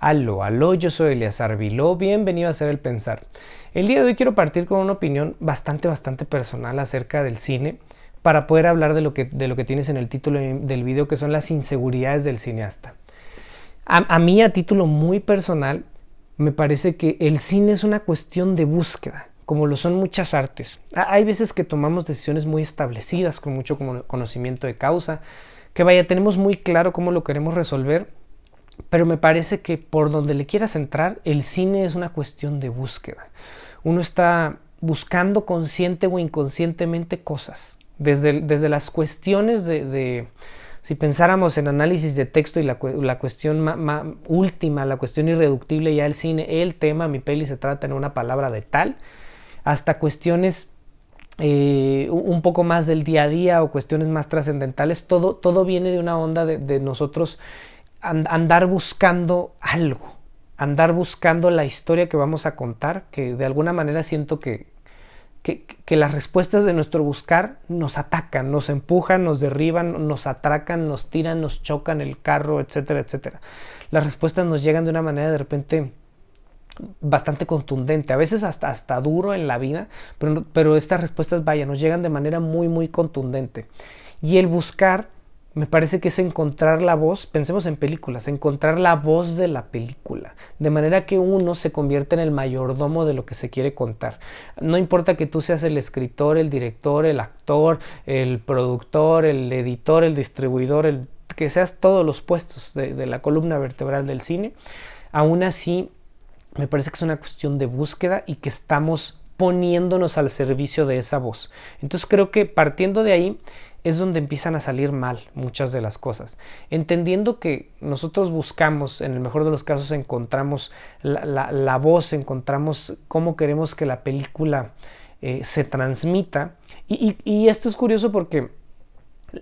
Aló, aló, yo soy Eleazar Viló, bienvenido a Hacer el Pensar. El día de hoy quiero partir con una opinión bastante personal acerca del cine para poder hablar de lo que tienes en el título del video, que son las inseguridades del cineasta. A mí, a título muy personal, me parece que el cine es una cuestión de búsqueda, como lo son muchas artes. Hay veces que tomamos decisiones muy establecidas, con mucho conocimiento de causa, que tenemos muy claro cómo lo queremos resolver. Pero me parece que por donde le quieras entrar, el cine es una cuestión de búsqueda. Uno está buscando consciente o inconscientemente cosas. Desde las cuestiones si pensáramos en análisis de texto y la cuestión última, la cuestión irreductible, ya el cine, el tema, mi peli se trata en una palabra de tal, hasta cuestiones un poco más del día a día o cuestiones más trascendentales, todo viene de una onda de nosotros andar buscando algo, andar buscando la historia que vamos a contar, que de alguna manera siento que las respuestas de nuestro buscar nos atacan, nos empujan, nos derriban, nos atracan, nos tiran, nos chocan el carro, etcétera, etcétera. Las respuestas nos llegan de una manera de repente bastante contundente, a veces hasta duro en la vida, pero estas respuestas, nos llegan de manera muy contundente. Y el buscar, me parece que es encontrar la voz, pensemos en películas, encontrar la voz de la película, de manera que uno se convierta en el mayordomo de lo que se quiere contar. No importa que tú seas el escritor, el director, el actor, el productor, el editor, el distribuidor, que seas todos los puestos de la columna vertebral del cine, aún así me parece que es una cuestión de búsqueda y que estamos poniéndonos al servicio de esa voz. Entonces creo que partiendo de ahí es donde empiezan a salir mal muchas de las cosas. Entendiendo que nosotros buscamos, en el mejor de los casos encontramos la voz, encontramos cómo queremos que la película se transmita. Y esto es curioso porque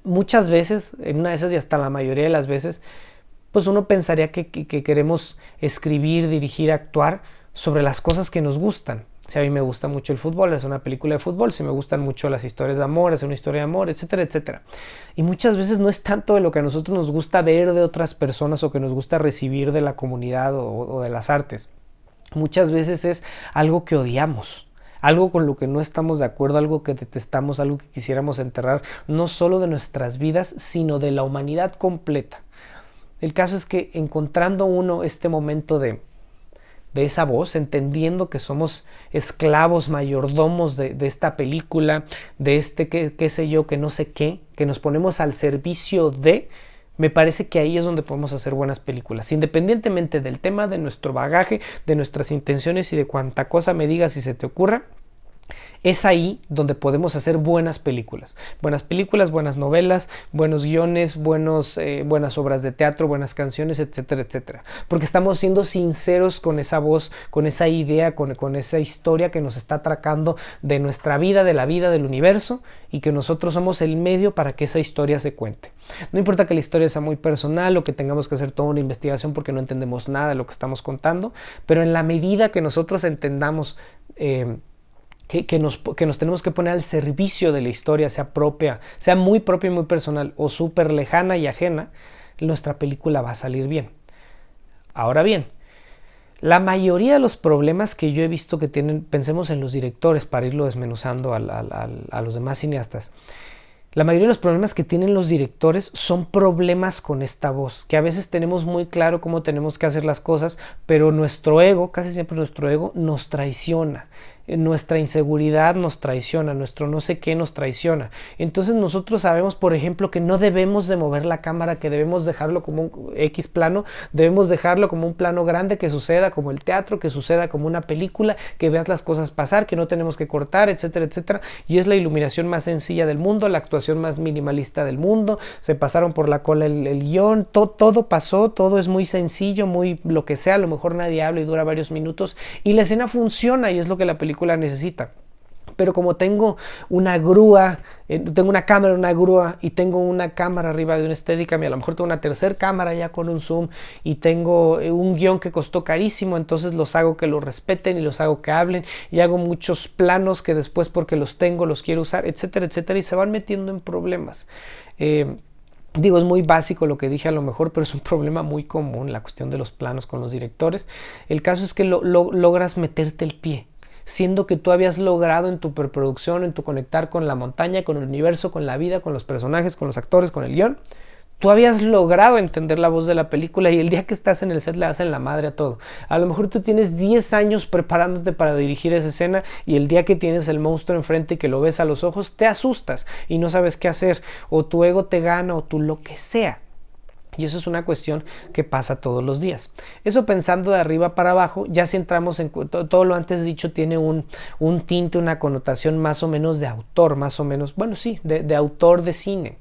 muchas veces, en una de esas y hasta la mayoría de las veces, pues uno pensaría que queremos escribir, dirigir, actuar sobre las cosas que nos gustan. Si a mí me gusta mucho el fútbol, es una película de fútbol. Si me gustan mucho las historias de amor, es una historia de amor, etcétera, etcétera. Y muchas veces no es tanto de lo que a nosotros nos gusta ver de otras personas o que nos gusta recibir de la comunidad o de las artes. Muchas veces es algo que odiamos, algo con lo que no estamos de acuerdo, algo que detestamos, algo que quisiéramos enterrar, no solo de nuestras vidas, sino de la humanidad completa. El caso es que encontrando uno este momento de esa voz, entendiendo que somos esclavos, mayordomos de esta película, de qué sé yo, que no sé qué, que nos ponemos al servicio me parece que ahí es donde podemos hacer buenas películas, independientemente del tema, de nuestro bagaje, de nuestras intenciones y de cuánta cosa me digas y se te ocurra. Es ahí donde podemos hacer buenas películas, buenas novelas, buenos guiones, buenas obras de teatro, buenas canciones, etcétera, etcétera. Porque estamos siendo sinceros con esa voz, con esa idea, con esa historia que nos está atracando de nuestra vida, de la vida, del universo, y que nosotros somos el medio para que esa historia se cuente. No importa que la historia sea muy personal o que tengamos que hacer toda una investigación porque no entendemos nada de lo que estamos contando, pero en la medida que nosotros entendamos que nos tenemos que poner al servicio de la historia, sea muy propia y muy personal o súper lejana y ajena, nuestra película va a salir bien. Ahora bien, la mayoría de los problemas que yo he visto que tienen, pensemos en los directores para irlo desmenuzando a los demás cineastas. La mayoría de los problemas que tienen los directores son problemas con esta voz, que a veces tenemos muy claro cómo tenemos que hacer las cosas, pero nuestro ego, casi siempre nuestro ego, nos traiciona. Nuestra inseguridad nos traiciona, nuestro no sé qué nos traiciona. Entonces nosotros sabemos, por ejemplo, que no debemos de mover la cámara, que debemos dejarlo como un X plano, debemos dejarlo como un plano grande, que suceda como el teatro, que suceda como una película, que veas las cosas pasar, que no tenemos que cortar, etcétera, etcétera. Y es la iluminación más sencilla del mundo, la actuación más minimalista del mundo, se pasaron por la cola el guión, todo pasó, todo es muy sencillo, muy lo que sea, a lo mejor nadie habla y dura varios minutos, y la escena funciona y es lo que la película necesita. Pero como tengo una grúa, tengo una cámara, una grúa y tengo una cámara arriba de un Steadicam y a lo mejor tengo una tercera cámara ya con un zoom y tengo un guión que costó carísimo, entonces los hago que lo respeten y los hago que hablen y hago muchos planos que después porque los tengo los quiero usar, etcétera, etcétera, y se van metiendo en problemas. Digo, es muy básico lo que dije a lo mejor, pero es un problema muy común, la cuestión de los planos con los directores. El caso es que logras meterte el pie, siendo que tú habías logrado en tu preproducción, en tu conectar con la montaña, con el universo, con la vida, con los personajes, con los actores, con el guión. Tú habías logrado entender la voz de la película y el día que estás en el set le das en la madre a todo. A lo mejor tú tienes 10 años preparándote para dirigir esa escena y el día que tienes el monstruo enfrente y que lo ves a los ojos, te asustas y no sabes qué hacer, o tu ego te gana, o tú lo que sea. Y eso es una cuestión que pasa todos los días. Eso pensando de arriba para abajo, ya si entramos en todo lo antes dicho tiene un tinte, una connotación más o menos de autor, más o menos, bueno sí, de autor de cine.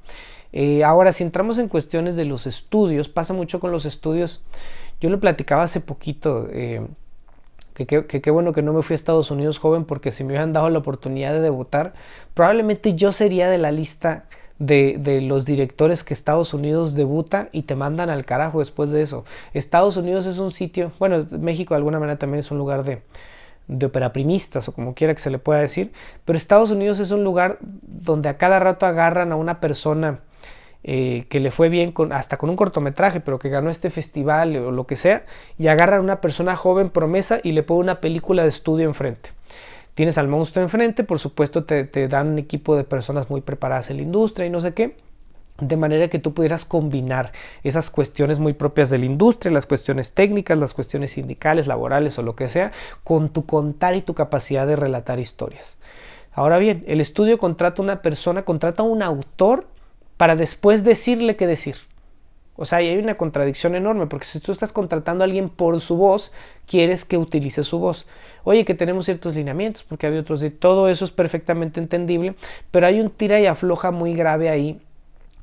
Ahora, si entramos en cuestiones de los estudios, pasa mucho con los estudios. Yo lo platicaba hace poquito, que qué bueno que no me fui a Estados Unidos joven, porque si me hubieran dado la oportunidad de debutar, probablemente yo sería de la lista de los directores que Estados Unidos debuta y te mandan al carajo después de eso. Estados Unidos es un sitio, bueno, México de alguna manera también es un lugar de operaprimistas o como quiera que se le pueda decir, pero Estados Unidos es un lugar donde a cada rato agarran a una persona que le fue bien hasta con un cortometraje, pero que ganó este festival o lo que sea, y agarran a una persona joven promesa y le ponen una película de estudio enfrente. Tienes al monstruo enfrente, por supuesto te dan un equipo de personas muy preparadas en la industria y no sé qué, de manera que tú pudieras combinar esas cuestiones muy propias de la industria, las cuestiones técnicas, las cuestiones sindicales, laborales o lo que sea, con tu contar y tu capacidad de relatar historias. Ahora bien, el estudio contrata a una persona, contrata a un autor para después decirle qué decir. O sea, hay una contradicción enorme, porque si tú estás contratando a alguien por su voz, quieres que utilice su voz. Oye, que tenemos ciertos lineamientos, porque había otros, y todo eso es perfectamente entendible, pero hay un tira y afloja muy grave ahí,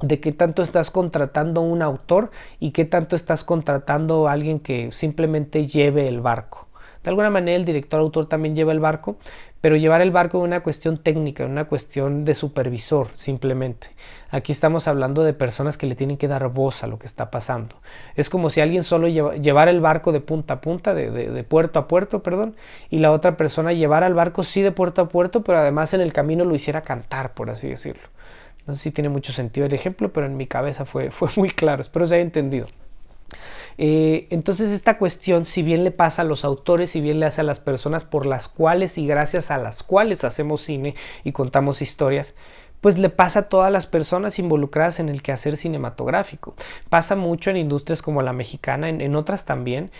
de qué tanto estás contratando a un autor y qué tanto estás contratando a alguien que simplemente lleve el barco. De alguna manera el director-autor también lleva el barco, pero llevar el barco es una cuestión técnica, una cuestión de supervisor simplemente. Aquí estamos hablando de personas que le tienen que dar voz a lo que está pasando. Es como si alguien solo llevara el barco de punta a punta, de puerto a puerto, perdón, y la otra persona llevara el barco sí de puerto a puerto, pero además en el camino lo hiciera cantar, por así decirlo. No sé si tiene mucho sentido el ejemplo, pero en mi cabeza fue muy claro, espero se haya entendido. Entonces esta cuestión, si bien le pasa a los autores, si bien le hace a las personas por las cuales y gracias a las cuales hacemos cine y contamos historias, pues le pasa a todas las personas involucradas en el quehacer cinematográfico. Pasa mucho en industrias como la mexicana, en otras también.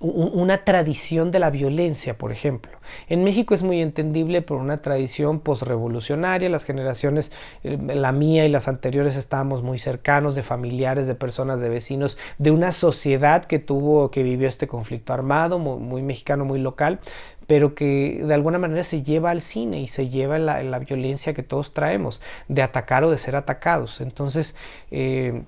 Una tradición de la violencia, por ejemplo. En México es muy entendible por una tradición posrevolucionaria, las generaciones, la mía y las anteriores estábamos muy cercanos, de familiares, de personas, de vecinos, de una sociedad que vivió este conflicto armado, muy mexicano, muy local, pero que de alguna manera se lleva al cine y se lleva la violencia que todos traemos, de atacar o de ser atacados. Entonces, digo,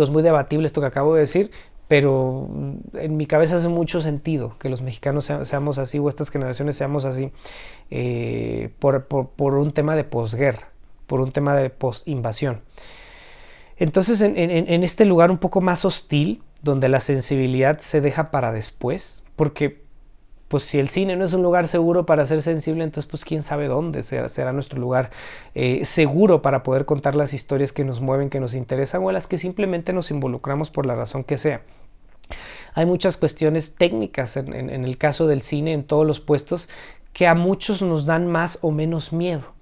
es muy debatible esto que acabo de decir, pero en mi cabeza hace mucho sentido que los mexicanos seamos así, o estas generaciones seamos así, por un tema de posguerra, por un tema de post-invasión. Entonces, en este lugar un poco más hostil, donde la sensibilidad se deja para después, porque pues si el cine no es un lugar seguro para ser sensible, entonces pues quién sabe dónde será nuestro lugar seguro para poder contar las historias que nos mueven, que nos interesan, o en las que simplemente nos involucramos por la razón que sea. Hay muchas cuestiones técnicas en el caso del cine, en todos los puestos, que a muchos nos dan más o menos miedo,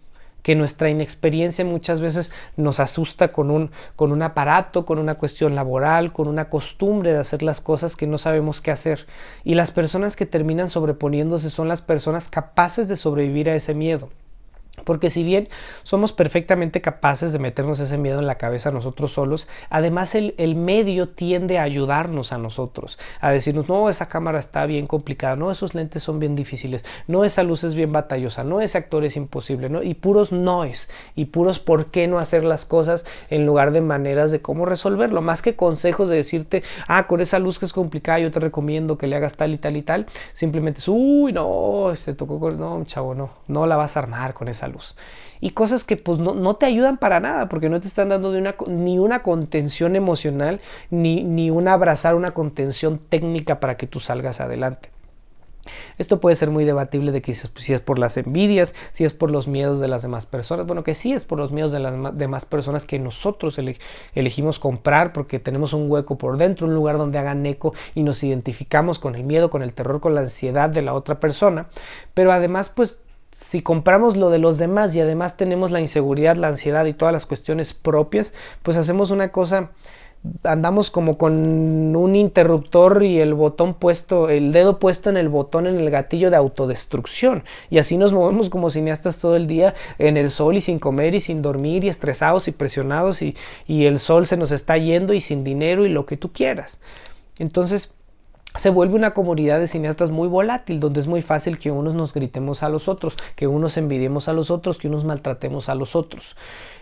que nuestra inexperiencia muchas veces nos asusta con un aparato, con una cuestión laboral, con una costumbre de hacer las cosas que no sabemos qué hacer. Y las personas que terminan sobreponiéndose son las personas capaces de sobrevivir a ese miedo. Porque si bien somos perfectamente capaces de meternos ese miedo en la cabeza nosotros solos, además el medio tiende a ayudarnos a nosotros, a decirnos, no, esa cámara está bien complicada, no, esos lentes son bien difíciles, no, esa luz es bien batallosa, no, ese actor es imposible, ¿no? Y puros noes, y puros por qué no hacer las cosas en lugar de maneras de cómo resolverlo, más que consejos de decirte, con esa luz que es complicada, yo te recomiendo que le hagas tal y tal y tal, simplemente es, uy, no, no, chavo, no la vas a armar con esa luz. Y cosas que pues no te ayudan para nada, porque no te están dando ni una contención emocional, ni un abrazar, una contención técnica para que tú salgas adelante. Esto puede ser muy debatible de que si es por las envidias, si es por los miedos de las demás personas. Bueno, que sí es por los miedos de las demás personas que nosotros elegimos comprar porque tenemos un hueco por dentro, un lugar donde hagan eco y nos identificamos con el miedo, con el terror, con la ansiedad de la otra persona. Pero además, pues, si compramos lo de los demás y además tenemos la inseguridad, la ansiedad y todas las cuestiones propias, pues hacemos una cosa. Andamos como con un interruptor y el botón puesto, el dedo puesto en el botón, en el gatillo de autodestrucción, y así nos movemos como cineastas todo el día en el sol y sin comer y sin dormir y estresados y presionados y el sol se nos está yendo y sin dinero y lo que tú quieras. Entonces se vuelve una comunidad de cineastas muy volátil, donde es muy fácil que unos nos gritemos a los otros, que unos envidiemos a los otros, que unos maltratemos a los otros.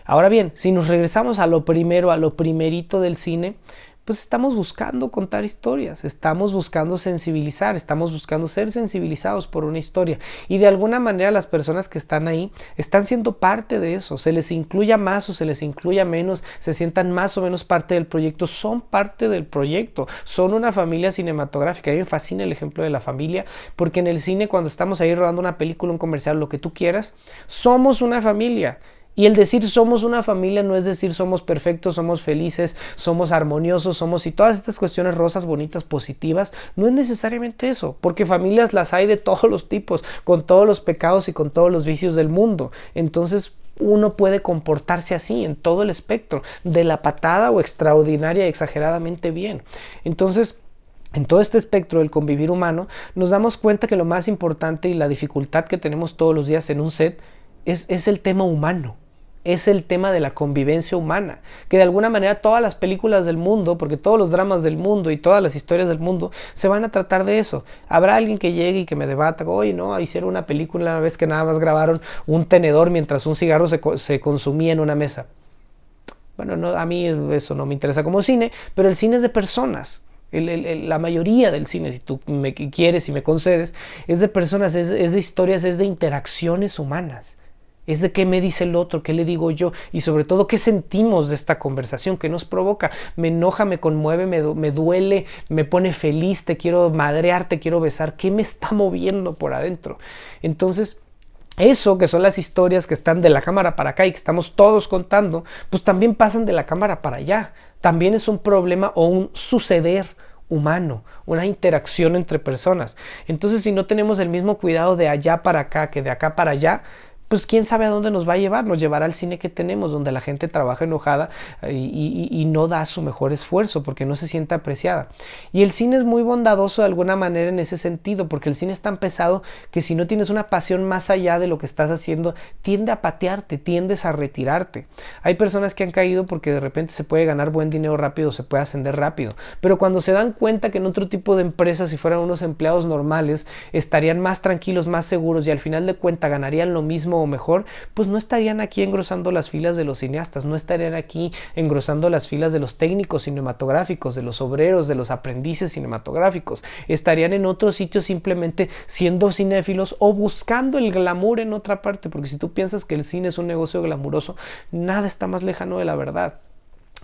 Ahora bien, si nos regresamos a lo primero, a lo primerito del cine, pues estamos buscando contar historias, estamos buscando sensibilizar, estamos buscando ser sensibilizados por una historia, y de alguna manera las personas que están ahí están siendo parte de eso, se les incluya más o se les incluya menos, se sientan más o menos parte del proyecto, son parte del proyecto, son una familia cinematográfica. A mí me fascina el ejemplo de la familia, porque en el cine, cuando estamos ahí rodando una película, un comercial, lo que tú quieras, somos una familia. Y el decir somos una familia no es decir somos perfectos, somos felices, somos armoniosos, y todas estas cuestiones rosas, bonitas, positivas, no es necesariamente eso, porque familias las hay de todos los tipos, con todos los pecados y con todos los vicios del mundo. Entonces uno puede comportarse así en todo el espectro, de la patada o extraordinaria y exageradamente bien. Entonces, en todo este espectro del convivir humano, nos damos cuenta que lo más importante y la dificultad que tenemos todos los días en un set es el tema humano. Es el tema de la convivencia humana, que de alguna manera todas las películas del mundo, porque todos los dramas del mundo y todas las historias del mundo se van a tratar de eso. Habrá alguien que llegue y que me debata, oye, no, hicieron una película una vez que nada más grabaron un tenedor mientras un cigarro se consumía en una mesa. Bueno, no, a mí eso no me interesa como cine, pero el cine es de personas. La mayoría del cine, si tú me quieres y me concedes, es de personas, es de historias, es de interacciones humanas. Es de qué me dice el otro, qué le digo yo, y sobre todo qué sentimos de esta conversación, qué nos provoca. Me enoja, me conmueve, me duele, me pone feliz, te quiero madrear, te quiero besar. ¿Qué me está moviendo por adentro? Entonces, eso que son las historias que están de la cámara para acá y que estamos todos contando, pues también pasan de la cámara para allá. También es un problema o un suceder humano, una interacción entre personas. Entonces, si no tenemos el mismo cuidado de allá para acá que de acá para allá, pues quién sabe a dónde nos va a llevar. Nos llevará al cine que tenemos, donde la gente trabaja enojada y no da su mejor esfuerzo porque no se siente apreciada. Y el cine es muy bondadoso de alguna manera en ese sentido, porque el cine es tan pesado que si no tienes una pasión más allá de lo que estás haciendo, tiende a patearte, tiendes a retirarte. Hay personas que han caído porque de repente se puede ganar buen dinero rápido, se puede ascender rápido, pero cuando se dan cuenta que en otro tipo de empresas, si fueran unos empleados normales, estarían más tranquilos, más seguros y al final de cuentas ganarían lo mismo o mejor, pues no estarían aquí engrosando las filas de los cineastas, no estarían aquí engrosando las filas de los técnicos cinematográficos, de los obreros, de los aprendices cinematográficos. Estarían en otro sitio simplemente siendo cinéfilos o buscando el glamour en otra parte, porque si tú piensas que el cine es un negocio glamuroso, nada está más lejano de la verdad.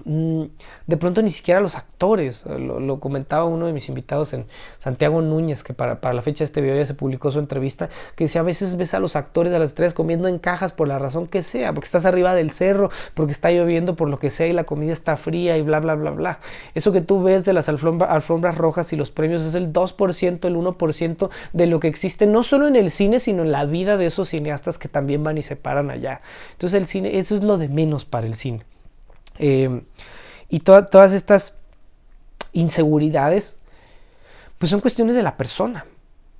De pronto ni siquiera los actores, lo comentaba uno de mis invitados, en Santiago Núñez, que para la fecha de este video ya se publicó su entrevista, que decía: a veces ves a los actores, a las estrellas comiendo en cajas por la razón que sea, porque estás arriba del cerro, porque está lloviendo, por lo que sea, y la comida está fría y bla bla bla bla. Eso que tú ves de las alfombras rojas y los premios es el 2%, el 1% de lo que existe, no solo en el cine, sino en la vida de esos cineastas que también van y se paran allá. Entonces el cine, eso es lo de menos para el cine. Y todas estas inseguridades pues son cuestiones de la persona,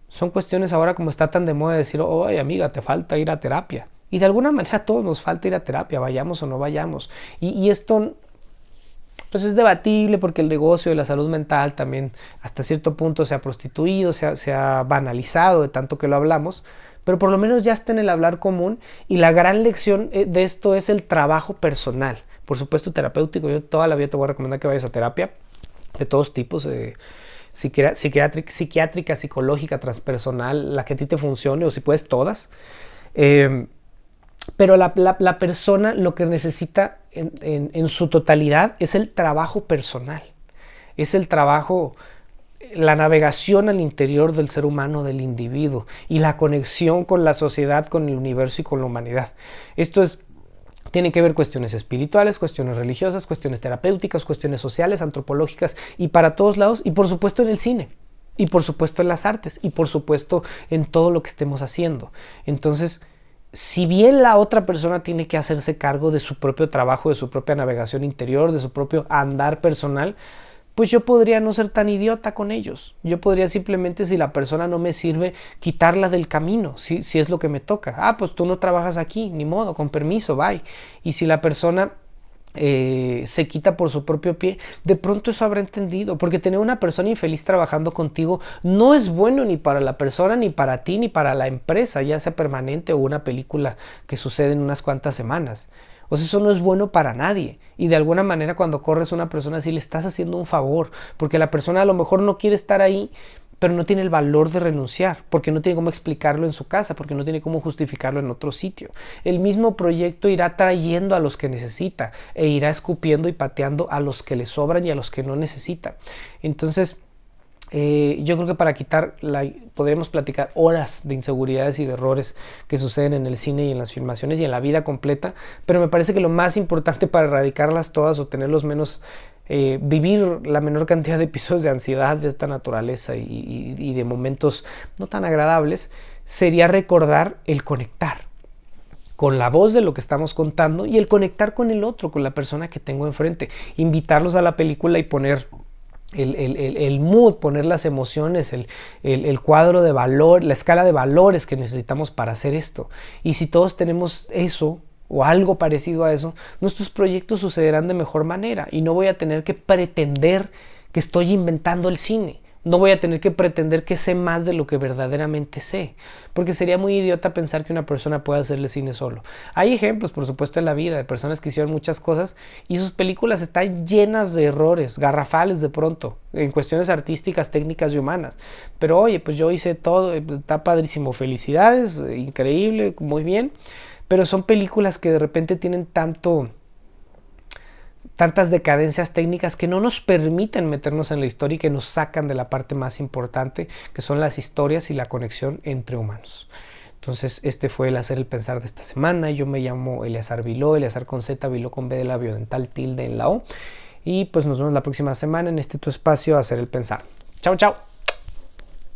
son cuestiones ahora como está tan de moda decir: oye amiga, te falta ir a terapia, y de alguna manera a todos nos falta ir a terapia, vayamos o no vayamos, y esto pues es debatible porque el negocio de la salud mental también hasta cierto punto se ha prostituido, se ha banalizado de tanto que lo hablamos, pero por lo menos ya está en el hablar común, y la gran lección de esto es el trabajo personal. Por supuesto terapéutico, yo toda la vida te voy a recomendar que vayas a terapia de todos tipos, psiquiátrica, psicológica, transpersonal, la que a ti te funcione, o si puedes todas. Pero la persona lo que necesita en su totalidad es el trabajo personal, es el trabajo la navegación al interior del ser humano, del individuo, y la conexión con la sociedad, con el universo y con la humanidad. Tiene que ver cuestiones espirituales, cuestiones religiosas, cuestiones terapéuticas, cuestiones sociales, antropológicas, y para todos lados, y por supuesto en el cine, y por supuesto en las artes, y por supuesto en todo lo que estemos haciendo. Entonces, si bien la otra persona tiene que hacerse cargo de su propio trabajo, de su propia navegación interior, de su propio andar personal, pues yo podría no ser tan idiota con ellos. Yo podría simplemente, si la persona no me sirve, quitarla del camino, si es lo que me toca. Ah, pues tú no trabajas aquí, ni modo, con permiso, bye. Y si la persona se quita por su propio pie, de pronto eso habrá entendido, porque tener una persona infeliz trabajando contigo no es bueno ni para la persona, ni para ti, ni para la empresa, ya sea permanente o una película que sucede en unas cuantas semanas. O sea, eso no es bueno para nadie. Y de alguna manera cuando corres a una persona así le estás haciendo un favor, porque la persona a lo mejor no quiere estar ahí, pero no tiene el valor de renunciar, porque no tiene cómo explicarlo en su casa, porque no tiene cómo justificarlo en otro sitio. El mismo proyecto irá trayendo a los que necesita e irá escupiendo y pateando a los que le sobran y a los que no necesita. Entonces, yo creo que podríamos platicar horas de inseguridades y de errores que suceden en el cine y en las filmaciones y en la vida completa, pero me parece que lo más importante para erradicarlas todas o tenerlos menos, vivir la menor cantidad de episodios de ansiedad de esta naturaleza y de momentos no tan agradables, sería recordar el conectar con la voz de lo que estamos contando y el conectar con el otro, con la persona que tengo enfrente, invitarlos a la película y poner el mood, poner las emociones, el cuadro de valor, la escala de valores que necesitamos para hacer esto. Y si todos tenemos eso o algo parecido a eso, nuestros proyectos sucederán de mejor manera y no voy a tener que pretender que estoy inventando el cine. No voy a tener que pretender que sé más de lo que verdaderamente sé, porque sería muy idiota pensar que una persona puede hacerle cine solo. Hay ejemplos, por supuesto, en la vida de personas que hicieron muchas cosas y sus películas están llenas de errores, garrafales de pronto, en cuestiones artísticas, técnicas y humanas. Pero oye, pues yo hice todo, está padrísimo, felicidades, increíble, muy bien, pero son películas que de repente tienen tantas decadencias técnicas que no nos permiten meternos en la historia y que nos sacan de la parte más importante, que son las historias y la conexión entre humanos. Entonces, este fue el hacer el pensar de esta semana. Yo me llamo Eleazar Viló, Eleazar con Z, Viló con B de labio dental, tilde en la O. Y pues nos vemos la próxima semana en este tu espacio, hacer el pensar. Chao, chao.